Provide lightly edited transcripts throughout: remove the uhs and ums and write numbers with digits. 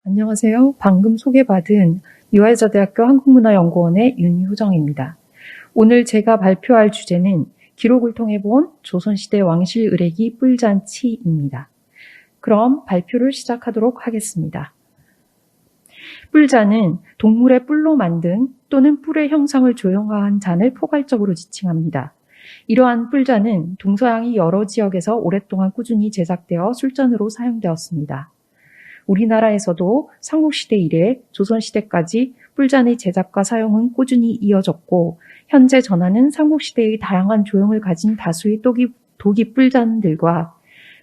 안녕하세요. 방금 소개받은 유아여자대학교 한국문화연구원의 윤효정입니다. 오늘 제가 발표할 주제는 기록을 통해 본 조선시대 왕실 의례기 뿔잔치입니다. 그럼 발표를 시작하도록 하겠습니다. 뿔잔은 동물의 뿔로 만든 또는 뿔의 형상을 조형한 잔을 포괄적으로 지칭합니다. 이러한 뿔잔은 동서양의 여러 지역에서 오랫동안 꾸준히 제작되어 술잔으로 사용되었습니다. 우리나라에서도 삼국시대 이래 조선시대까지 뿔잔의 제작과 사용은 꾸준히 이어졌고 현재 전하는 삼국시대의 다양한 조형을 가진 다수의 도기 뿔잔들과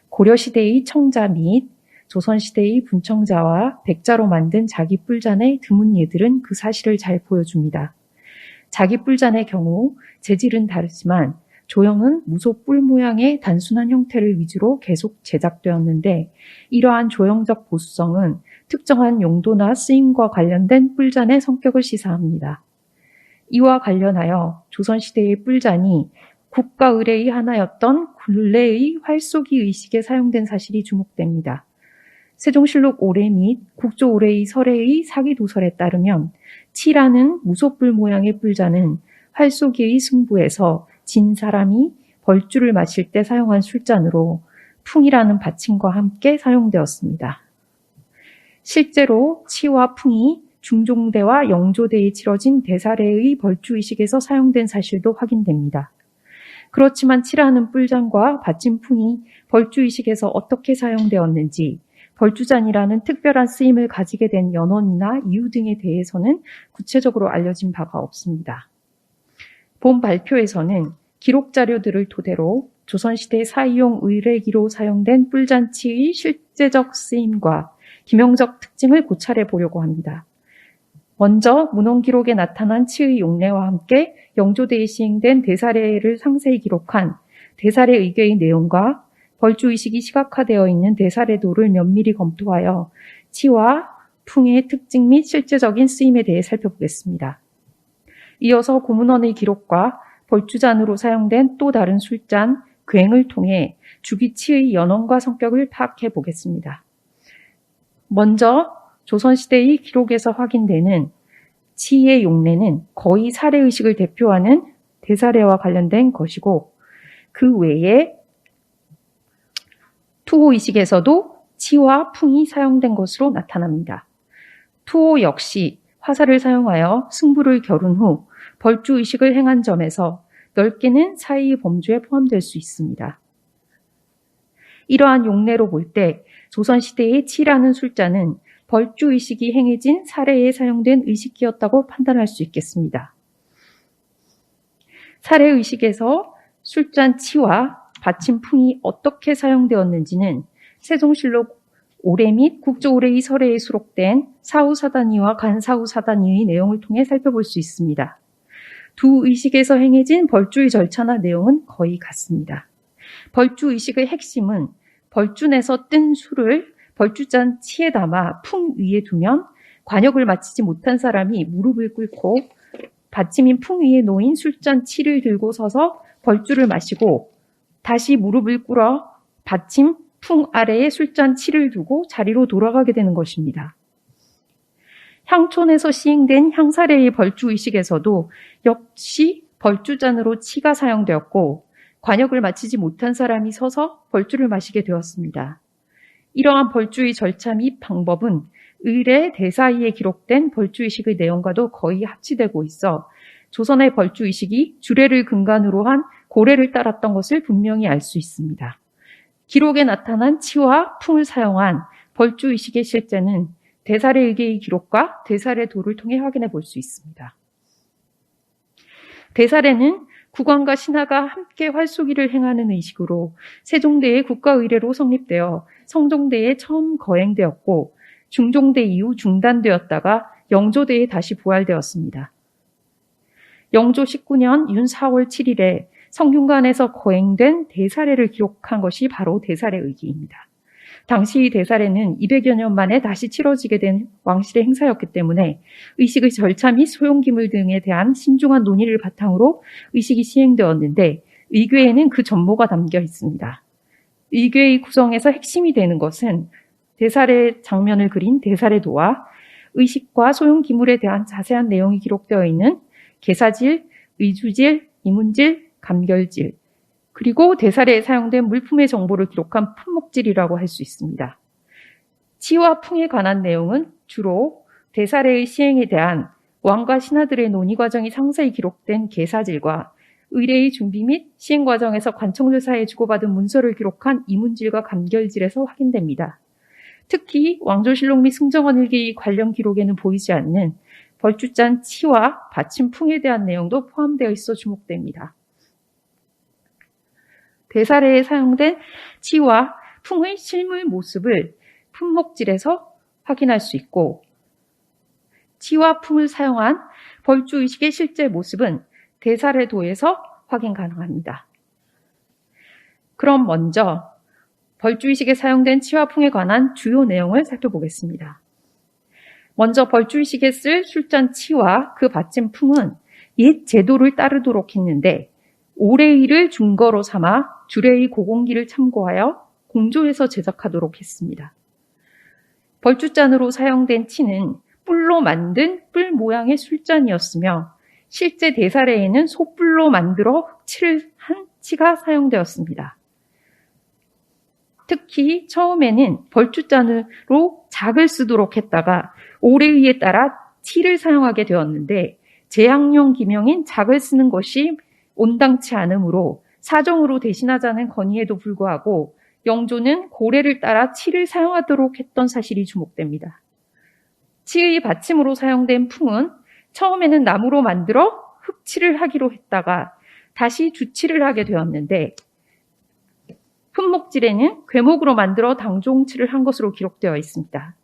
고려시대의 청자 및 조선시대의 분청자와 백자로 만든 자기 뿔잔의 드문 예들은 그 사실을 잘 보여줍니다. 자기 뿔잔의 경우 재질은 다르지만 조형은 무소 뿔 모양의 단순한 형태를 위주로 계속 제작되었는데 이러한 조형적 보수성은 특정한 용도나 쓰임과 관련된 뿔잔의 성격을 시사합니다. 이와 관련하여 조선시대의 뿔잔이 국가의례의 하나였던 굴례의 활쏘기 의식에 사용된 사실이 주목됩니다. 세종실록 오래 및 국조오래의 설해의 사기도설에 따르면 치라는 무소뿔 모양의 뿔잔은 활쏘기의 승부에서 진 사람이 벌주를 마실 때 사용한 술잔으로 풍이라는 받침과 함께 사용되었습니다. 실제로 치와 풍이 중종대와 영조대에 치러진 대사례의 벌주의식에서 사용된 사실도 확인됩니다. 그렇지만 치라는 뿔잔과 받침풍이 벌주의식에서 어떻게 사용되었는지 벌주잔이라는 특별한 쓰임을 가지게 된 연원이나 이유 등에 대해서는 구체적으로 알려진 바가 없습니다. 본 발표에서는 기록 자료들을 토대로 조선시대 사이용 의례기로 사용된 뿔잔치의 실제적 쓰임과 기명적 특징을 고찰해 보려고 합니다. 먼저 문헌기록에 나타난 치의 용례와 함께 영조대에 시행된 대사례를 상세히 기록한 대사례 의궤의 내용과 벌주의식이 시각화되어 있는 대사례도를 면밀히 검토하여 치와 풍의 특징 및 실제적인 쓰임에 대해 살펴보겠습니다. 이어서 고문원의 기록과 벌주잔으로 사용된 또 다른 술잔, 괭을 통해 주기치의 연원과 성격을 파악해 보겠습니다. 먼저 조선시대의 기록에서 확인되는 치의 용례는 거의 사례의식을 대표하는 대사례와 관련된 것이고 그 외에 투호의식에서도 치와 풍이 사용된 것으로 나타납니다. 투호 역시 화살을 사용하여 승부를 겨룬 후 벌주의식을 행한 점에서 넓게는 사이의 범주에 포함될 수 있습니다. 이러한 용례로 볼 때 조선시대의 치라는 술잔은 벌주의식이 행해진 사례에 사용된 의식기였다고 판단할 수 있겠습니다. 사례의식에서 술잔 치와 받침풍이 어떻게 사용되었는지는 세종실록 오래 및 국조오래의 설해에 수록된 사후사단위와 간사후사단위의 내용을 통해 살펴볼 수 있습니다. 두 의식에서 행해진 벌주의 절차나 내용은 거의 같습니다. 벌주의식의 핵심은 벌준에서 뜬 술을 벌주잔 치에 담아 풍 위에 두면 관역을 마치지 못한 사람이 무릎을 꿇고 받침인 풍 위에 놓인 술잔 치를 들고 서서 벌주를 마시고 다시 무릎을 꿇어 받침 풍 아래에 술잔 치를 두고 자리로 돌아가게 되는 것입니다. 향촌에서 시행된 향사례의 벌주의식에서도 역시 벌주잔으로 치가 사용되었고 관역을 마치지 못한 사람이 서서 벌주를 마시게 되었습니다. 이러한 벌주의 절차 및 방법은 의례 대사이에 기록된 벌주의식의 내용과도 거의 합치되고 있어 조선의 벌주의식이 주례를 근간으로 한 고례를 따랐던 것을 분명히 알 수 있습니다. 기록에 나타난 치와 풍을 사용한 벌주의식의 실제는 대사례 의궤의 기록과 대사례 도를 통해 확인해 볼 수 있습니다. 대사례는 국왕과 신하가 함께 활쏘기를 행하는 의식으로 세종대의 국가의례로 성립되어 성종대에 처음 거행되었고 중종대 이후 중단되었다가 영조대에 다시 부활되었습니다. 영조 19년 윤 4월 7일에 성균관에서 거행된 대사례를 기록한 것이 바로 대사례 의궤입니다. 당시 대사례는 200여 년 만에 다시 치러지게 된 왕실의 행사였기 때문에 의식의 절차 및 소용기물 등에 대한 신중한 논의를 바탕으로 의식이 시행되었는데 의궤에는 그 전모가 담겨 있습니다. 의궤의 구성에서 핵심이 되는 것은 대사례 장면을 그린 대사례도와 의식과 소용 기물에 대한 자세한 내용이 기록되어 있는 개사질, 의주질, 이문질, 감결질, 그리고 대사례에 사용된 물품의 정보를 기록한 품목질이라고 할 수 있습니다. 치와 풍에 관한 내용은 주로 대사례의 시행에 대한 왕과 신하들의 논의 과정이 상세히 기록된 개사질과 의례의 준비 및 시행 과정에서 관청들 사이에 주고받은 문서를 기록한 이문질과 감결질에서 확인됩니다. 특히 왕조실록 및 승정원 일기 관련 기록에는 보이지 않는 벌주짠 치와 받침 풍에 대한 내용도 포함되어 있어 주목됩니다. 대사례에 사용된 치와 풍의 실물 모습을 품목질에서 확인할 수 있고, 치와 풍을 사용한 벌주의식의 실제 모습은 대사례도에서 확인 가능합니다. 그럼 먼저 벌주의식에 사용된 치와 풍에 관한 주요 내용을 살펴보겠습니다. 먼저 벌주의식에 쓸 술잔 치와 그 받침 풍은 옛 제도를 따르도록 했는데 오레이를 증거로 삼아 주례의 고공기를 참고하여 공조해서 제작하도록 했습니다. 벌주잔으로 사용된 치는 뿔로 만든 뿔 모양의 술잔이었으며 실제 대사례에는 소뿔로 만들어 흑칠을 한 치가 사용되었습니다. 특히 처음에는 벌주잔으로 작을 쓰도록 했다가 오레이에 따라 치를 사용하게 되었는데 제약용 기명인 작을 쓰는 것이 온당치 않으므로 사정으로 대신하자는 건의에도 불구하고 영조는 고례를 따라 치를 사용하도록 했던 사실이 주목됩니다. 치의 받침으로 사용된 풍은 처음에는 나무로 만들어 흑칠을 하기로 했다가 다시 주칠을 하게 되었는데 품목질에는 궤목으로 만들어 당종칠을 한 것으로 기록되어 있습니다.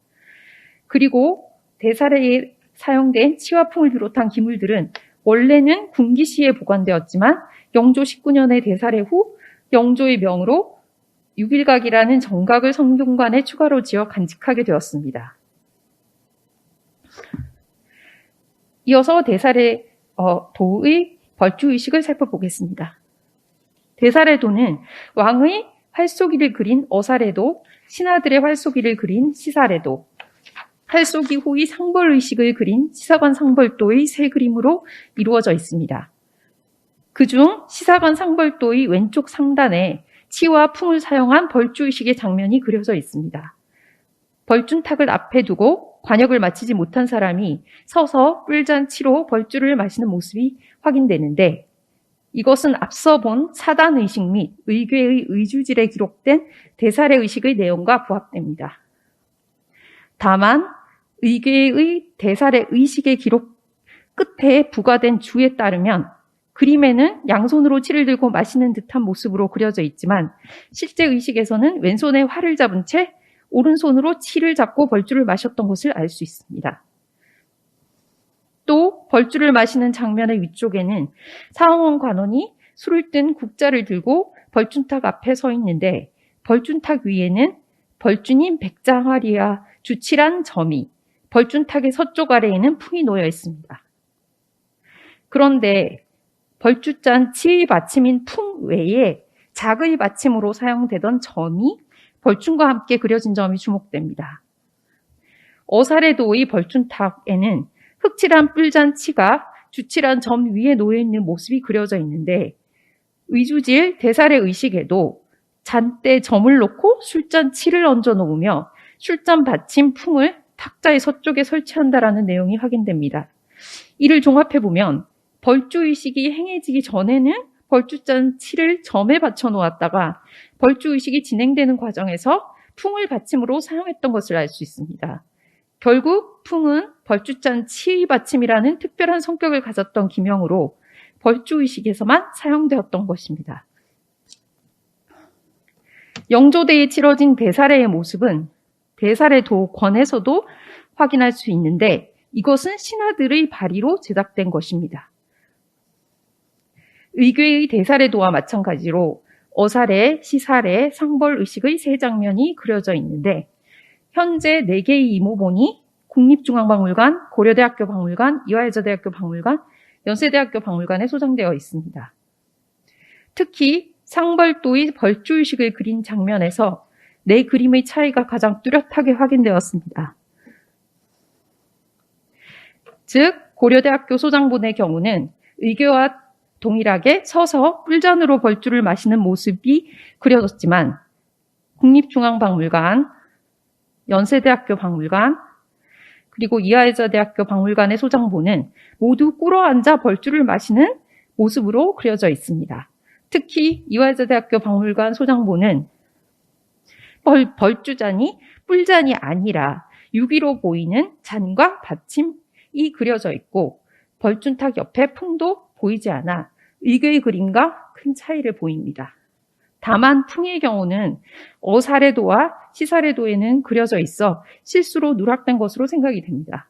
그리고 대사례에 사용된 치와 풍을 비롯한 기물들은 원래는 군기시에 보관되었지만 영조 19년의 대사례 후 영조의 명으로 6일각이라는 정각을 성균관에 추가로 지어 간직하게 되었습니다. 이어서 대사례 도의 벌주의식을 살펴보겠습니다. 대사례도는 왕의 활쏘기를 그린 어사례도, 신하들의 활쏘기를 그린 시사례도, 활쏘기 후의 상벌의식을 그린 시사관 상벌도의 세 그림으로 이루어져 있습니다. 그중 시사관 상벌도의 왼쪽 상단에 치와 풍을 사용한 벌주의식의 장면이 그려져 있습니다. 벌준탁을 앞에 두고 관역을 마치지 못한 사람이 서서 뿔잔 치로 벌주를 마시는 모습이 확인되는데 이것은 앞서 본 사단의식 및 의궤의 의주질에 기록된 대사례의식의 내용과 부합됩니다. 다만 의궤의 대사례의식의 기록 끝에 부과된 주에 따르면 그림에는 양손으로 치를 들고 마시는 듯한 모습으로 그려져 있지만 실제 의식에서는 왼손에 활을 잡은 채 오른손으로 치를 잡고 벌주를 마셨던 것을 알 수 있습니다. 또 벌주를 마시는 장면의 위쪽에는 사홍원 관원이 술을 뜬 국자를 들고 벌준탁 앞에 서 있는데 벌준탁 위에는 벌준인 백장화리와 주칠한 점이, 벌준탁의 서쪽 아래에는 풍이 놓여 있습니다. 그런데 벌주잔 치의 받침인 풍 외에 작의 받침으로 사용되던 점이 벌준과 함께 그려진 점이 주목됩니다. 어사례도의 벌준탁에는 흑칠한 뿔잔 치가 주칠한 점 위에 놓여있는 모습이 그려져 있는데 의주질 대사례 의식에도 잔때 점을 놓고 술잔 치를 얹어 놓으며 술잔 받침 풍을 탁자의 서쪽에 설치한다라는 내용이 확인됩니다. 이를 종합해보면 벌주의식이 행해지기 전에는 벌주잔 치를 점에 받쳐 놓았다가 벌주의식이 진행되는 과정에서 풍을 받침으로 사용했던 것을 알 수 있습니다. 결국 풍은 벌주잔 치의 받침이라는 특별한 성격을 가졌던 기명으로 벌주의식에서만 사용되었던 것입니다. 영조대에 치러진 대사례의 모습은 대사례도 권에서도 확인할 수 있는데 이것은 신하들의 발의로 제작된 것입니다. 의궤의 대사례도와 마찬가지로 어사례, 시사례, 상벌의식의 세 장면이 그려져 있는데 현재 4개의 이모본이 국립중앙박물관, 고려대학교 박물관, 이화여자대학교 박물관, 연세대학교 박물관에 소장되어 있습니다. 특히 상벌도의 벌주의식을 그린 장면에서 네 그림의 차이가 가장 뚜렷하게 확인되었습니다. 즉 고려대학교 소장본의 경우는 의궤와 동일하게 서서 뿔잔으로 벌주를 마시는 모습이 그려졌지만 국립중앙박물관, 연세대학교 박물관, 그리고 이화여자대학교 박물관의 소장본은 모두 꿇어앉아 벌주를 마시는 모습으로 그려져 있습니다. 특히 이화여자대학교 박물관 소장본은 벌주잔이 뿔잔이 아니라 유기로 보이는 잔과 받침이 그려져 있고 벌준탁 옆에 풍도 보이지 않아 의궤의 그림과 큰 차이를 보입니다. 다만 풍의 경우는 어사례도와 시사례도에는 그려져 있어 실수로 누락된 것으로 생각이 됩니다.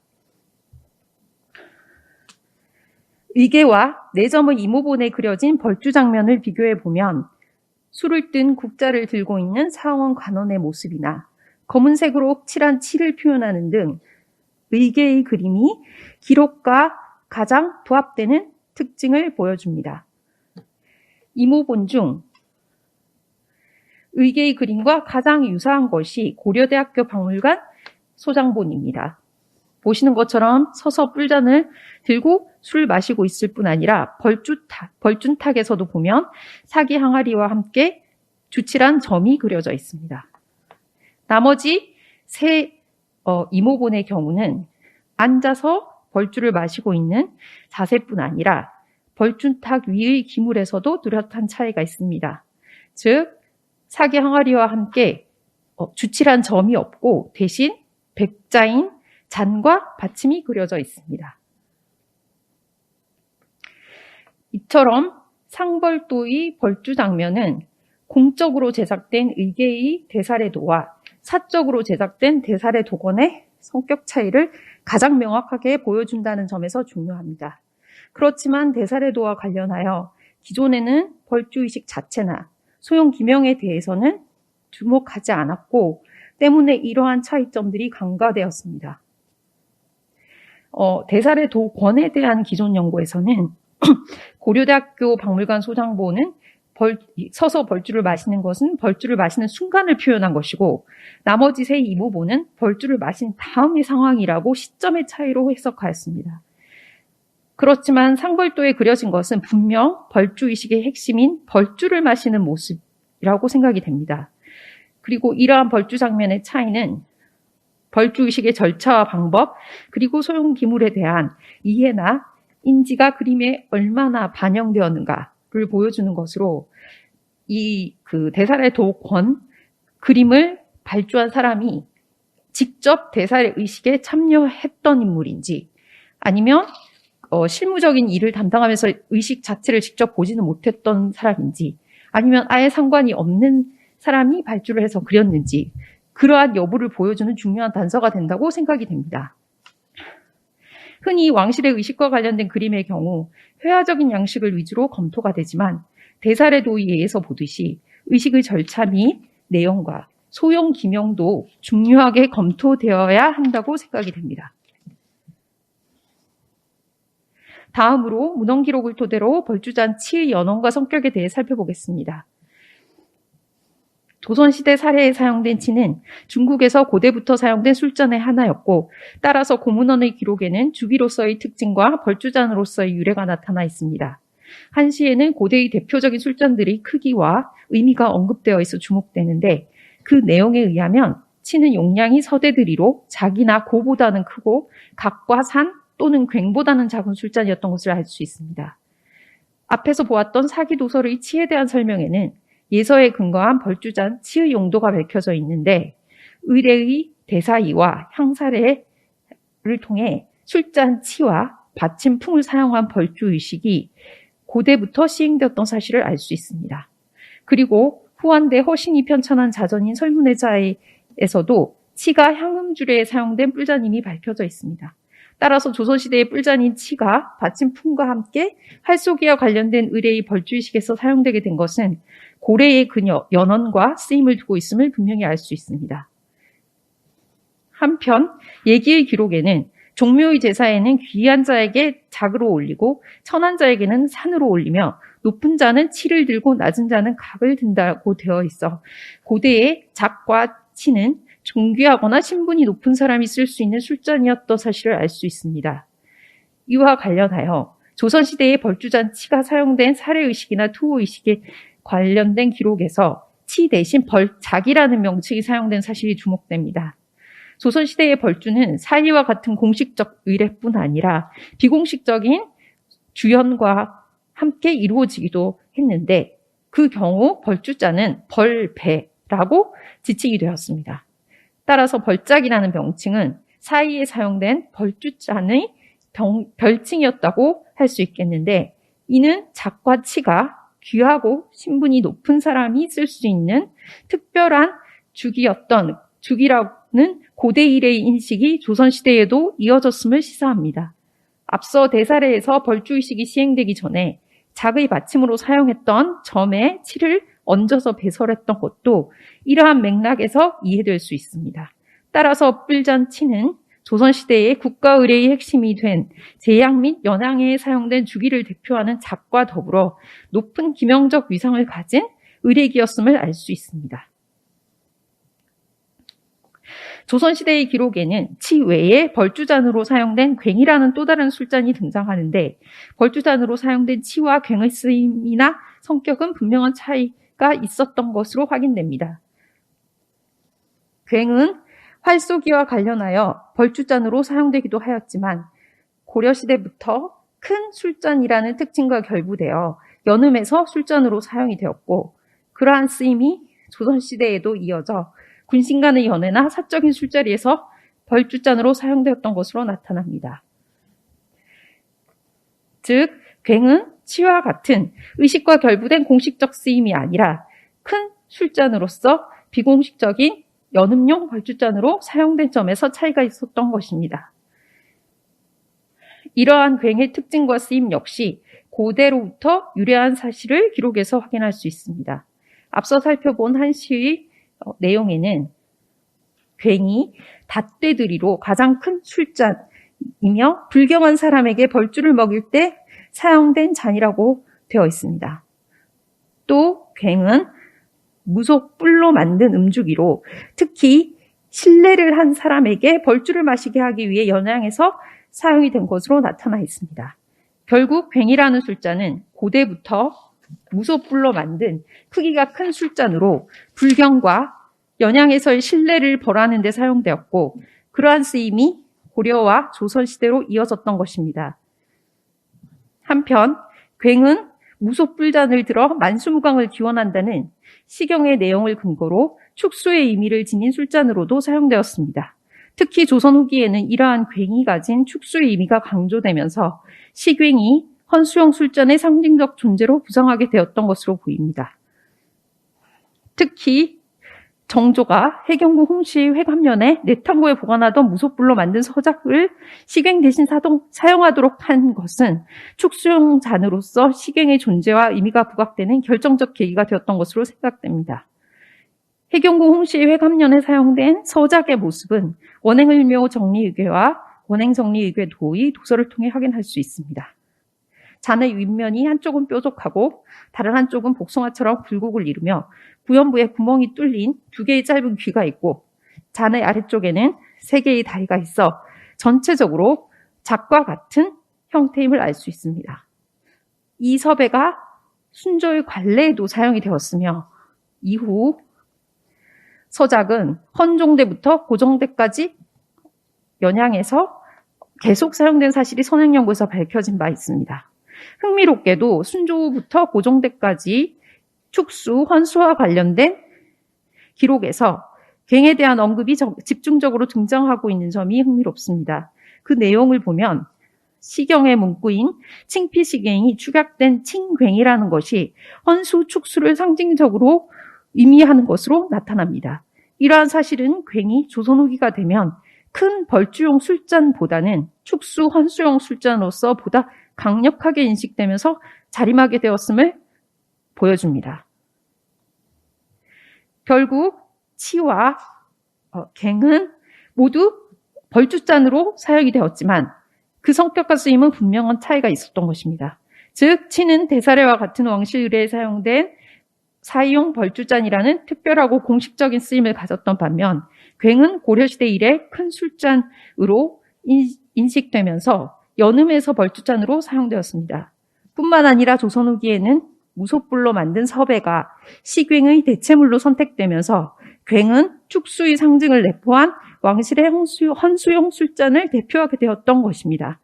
의궤와 내점의 이모본에 그려진 벌주 장면을 비교해 보면 술을 뜬 국자를 들고 있는 사원 관원의 모습이나 검은색으로 칠한 칠을 표현하는 등 의궤의 그림이 기록과 가장 부합되는 특징을 보여줍니다. 이모본 중 의궤의 그림과 가장 유사한 것이 고려대학교 박물관 소장본입니다. 보시는 것처럼 서서 뿔잔을 들고 술 마시고 있을 뿐 아니라 벌준탁에서도 보면 사기 항아리와 함께 주칠한 점이 그려져 있습니다. 나머지 세 이모본의 경우는 앉아서 벌주를 마시고 있는 자세뿐 아니라 벌준탁 위의 기물에서도 뚜렷한 차이가 있습니다. 즉 사기 항아리와 함께 주칠한 점이 없고 대신 백자인 잔과 받침이 그려져 있습니다. 이처럼 상벌도의 벌주 장면은 공적으로 제작된 의궤의 대사례도와 사적으로 제작된 대사례도건의 성격 차이를 가장 명확하게 보여준다는 점에서 중요합니다. 그렇지만 대사례도와 관련하여 기존에는 벌주의식 자체나 소용 기명에 대해서는 주목하지 않았고 때문에 이러한 차이점들이 간과되었습니다. 대사례도권에 대한 기존 연구에서는 고려대학교 박물관 소장본은 서서 벌주를 마시는 것은 벌주를 마시는 순간을 표현한 것이고 나머지 세 이모본은 벌주를 마신 다음의 상황이라고 시점의 차이로 해석하였습니다. 그렇지만 상벌도에 그려진 것은 분명 벌주의식의 핵심인 벌주를 마시는 모습이라고 생각이 됩니다. 그리고 이러한 벌주 장면의 차이는 벌주의식의 절차와 방법 그리고 소용기물에 대한 이해나 인지가 그림에 얼마나 반영되었는가를 보여주는 것으로 이 대사례도권 그림을 발주한 사람이 직접 대사례 의식에 참여했던 인물인지 아니면 실무적인 일을 담당하면서 의식 자체를 직접 보지는 못했던 사람인지 아니면 아예 상관이 없는 사람이 발주를 해서 그렸는지 그러한 여부를 보여주는 중요한 단서가 된다고 생각이 됩니다. 흔히 왕실의 의식과 관련된 그림의 경우 회화적인 양식을 위주로 검토가 되지만 대사례도의에서 보듯이 의식의 절차 및 내용과 소용 기명도 중요하게 검토되어야 한다고 생각이 됩니다. 다음으로 문헌 기록을 토대로 벌주잔치의 연원과 성격에 대해 살펴보겠습니다. 조선시대 사례에 사용된 치는 중국에서 고대부터 사용된 술잔의 하나였고 따라서 고문헌의 기록에는 주기로서의 특징과 벌주잔으로서의 유래가 나타나 있습니다. 한시에는 고대의 대표적인 술잔들의 크기와 의미가 언급되어 있어 주목되는데 그 내용에 의하면 치는 용량이 서대들이로 작이나 고보다는 크고 각과 산 또는 괭보다는 작은 술잔이었던 것을 알 수 있습니다. 앞에서 보았던 사기도설의 치에 대한 설명에는 예서에 근거한 벌주잔 치의 용도가 밝혀져 있는데 의례의 대사이와 향사례를 통해 술잔 치와 받침풍을 사용한 벌주의식이 고대부터 시행되었던 사실을 알 수 있습니다. 그리고 후한대 허신이 편찬한 자전인 설문회자에서도 치가 향음주례에 사용된 뿔잔임이 밝혀져 있습니다. 따라서 조선시대의 뿔잔인 치가 받침풍과 함께 활쏘기와 관련된 의례의 벌주의식에서 사용되게 된 것은 고래의 연원과 쓰임을 두고 있음을 분명히 알 수 있습니다. 한편 예기의 기록에는 종묘의 제사에는 귀한 자에게 작으로 올리고 천한 자에게는 산으로 올리며 높은 자는 치를 들고 낮은 자는 각을 든다고 되어 있어 고대의 작과 치는 존귀하거나 신분이 높은 사람이 쓸 수 있는 술잔이었던 사실을 알 수 있습니다. 이와 관련하여 조선시대의 벌주잔치가 사용된 사례의식이나 투호의식에 관련된 기록에서 치 대신 벌작이라는 명칭이 사용된 사실이 주목됩니다. 조선시대의 벌주는 사이와 같은 공식적 의례뿐 아니라 비공식적인 주연과 함께 이루어지기도 했는데 그 경우 벌주자는 벌배라고 지칭이 되었습니다. 따라서 벌작이라는 명칭은 사이에 사용된 벌주잔의 별칭이었다고 할 수 있겠는데 이는 작과 치가 귀하고 신분이 높은 사람이 쓸 수 있는 특별한 주기라는 고대 일의 인식이 조선시대에도 이어졌음을 시사합니다. 앞서 대사례에서 벌주의식이 시행되기 전에 작의 받침으로 사용했던 점에 치를 얹어서 배설했던 것도 이러한 맥락에서 이해될 수 있습니다. 따라서 뿔잔치는 조선시대의 국가의례의 핵심이 된 제약 및 연항에 사용된 주기를 대표하는 작과 더불어 높은 기명적 위상을 가진 의례기였음을 알 수 있습니다. 조선시대의 기록에는 치 외에 벌주잔으로 사용된 괭이라는 또 다른 술잔이 등장하는데 벌주잔으로 사용된 치와 괭의 쓰임이나 성격은 분명한 차이가 있었던 것으로 확인됩니다. 괭은 활쏘기와 관련하여 벌주잔으로 사용되기도 하였지만 고려시대부터 큰 술잔이라는 특징과 결부되어 연음에서 술잔으로 사용이 되었고 그러한 쓰임이 조선시대에도 이어져 군신 간의 연회나 사적인 술자리에서 벌주잔으로 사용되었던 것으로 나타납니다. 즉, 괭은 치와 같은 의식과 결부된 공식적 쓰임이 아니라 큰 술잔으로서 비공식적인 연음용 벌주잔으로 사용된 점에서 차이가 있었던 것입니다. 이러한 괭의 특징과 쓰임 역시 고대로부터 유래한 사실을 기록에서 확인할 수 있습니다. 앞서 살펴본 한 시의 내용에는 괭이 닷대들이로 가장 큰 술잔이며 불경한 사람에게 벌주를 먹일 때 사용된 잔이라고 되어 있습니다. 또 괭은 무속 뿔로 만든 음주기로 특히 신뢰를 한 사람에게 벌주를 마시게 하기 위해 연양해서 사용이 된 것으로 나타나 있습니다. 결국 괭이라는 술잔은 고대부터 무소뿔로 만든 크기가 큰 술잔으로 불경과 연양에서의 신뢰를 벌하는 데 사용되었고 그러한 쓰임이 고려와 조선시대로 이어졌던 것입니다. 한편 괭은 무소뿔잔을 들어 만수무강을 기원한다는 시경의 내용을 근거로 축수의 의미를 지닌 술잔으로도 사용되었습니다. 특히 조선 후기에는 이러한 괭이 가진 축수의 의미가 강조되면서 시괭이 헌수용 술잔의 상징적 존재로 부상하게 되었던 것으로 보입니다. 특히 정조가 해경궁 홍씨 회감년에 내탕고에 보관하던 무소뿔로 만든 서작을 시괭 대신 사용하도록 한 것은 축수용 잔으로서 시괭의 존재와 의미가 부각되는 결정적 계기가 되었던 것으로 생각됩니다. 해경궁 홍씨 회감년에 사용된 서작의 모습은 원행을묘 정리의궤와 원행정리의궤 도의 도서를 통해 확인할 수 있습니다. 잔의 윗면이 한쪽은 뾰족하고 다른 한쪽은 복숭아처럼 굴곡을 이루며 구연부에 구멍이 뚫린 2개의 짧은 귀가 있고 잔의 아래쪽에는 3개의 다리가 있어 전체적으로 작과 같은 형태임을 알 수 있습니다. 이 서배가 순조의 관례에도 사용이 되었으며 이후 서작은 헌종대부터 고종대까지 연양해서 계속 사용된 사실이 선행연구에서 밝혀진 바 있습니다. 흥미롭게도 순조부터 고종대까지 축수, 헌수와 관련된 기록에서 괭에 대한 언급이 집중적으로 등장하고 있는 점이 흥미롭습니다. 그 내용을 보면 시경의 문구인 칭피시갱이 축약된 칭괭이라는 것이 헌수, 축수를 상징적으로 의미하는 것으로 나타납니다. 이러한 사실은 괭이 조선 후기가 되면 큰 벌주용 술잔보다는 축수, 헌수용 술잔으로서 보다 강력하게 인식되면서 자림하게 되었음을 보여줍니다. 결국 치와 괭은 모두 벌주잔으로 사용이 되었지만 그 성격과 쓰임은 분명한 차이가 있었던 것입니다. 즉 치는 대사례와 같은 왕실 의례에 사용된 사이용 벌주잔이라는 특별하고 공식적인 쓰임을 가졌던 반면 괭은 고려시대 이래 큰 술잔으로 인식되면서 연음에서 벌주잔으로 사용되었습니다. 뿐만 아니라 조선 후기에는 무솥불로 만든 섭외가 시괭의 대체물로 선택되면서 괭은 축수의 상징을 내포한 왕실의 헌수용 술잔을 대표하게 되었던 것입니다.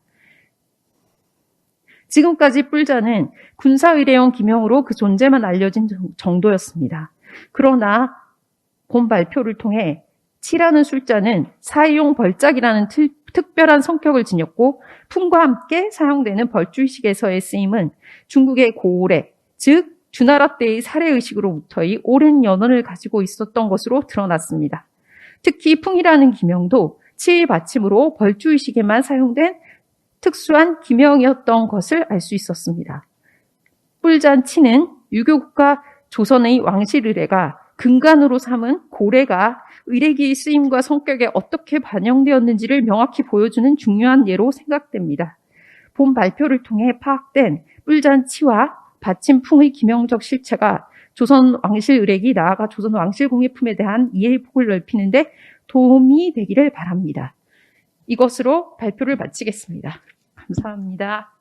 지금까지 뿔잔은 군사의례용 기명으로 그 존재만 알려진 정도였습니다. 그러나 본 발표를 통해 치라는 술잔은 사이용 벌짝이라는 특별한 성격을 지녔고 품과 함께 사용되는 벌주의식에서의 쓰임은 중국의 고오래, 즉 주나라 때의 사례의식으로부터의 오랜 연원을 가지고 있었던 것으로 드러났습니다. 특히 풍이라는 기명도 치의 받침으로 벌주의식에만 사용된 특수한 기명이었던 것을 알 수 있었습니다. 뿔잔치는 유교국가 조선의 왕실 의례가 근간으로 삼은 고래가 의례기의 쓰임과 성격에 어떻게 반영되었는지를 명확히 보여주는 중요한 예로 생각됩니다. 본 발표를 통해 파악된 뿔잔치와 받침풍의 기명적 실체가 조선 왕실 의례기 나아가 조선 왕실 공예품에 대한 이해의 폭을 넓히는 데 도움이 되기를 바랍니다. 이것으로 발표를 마치겠습니다. 감사합니다.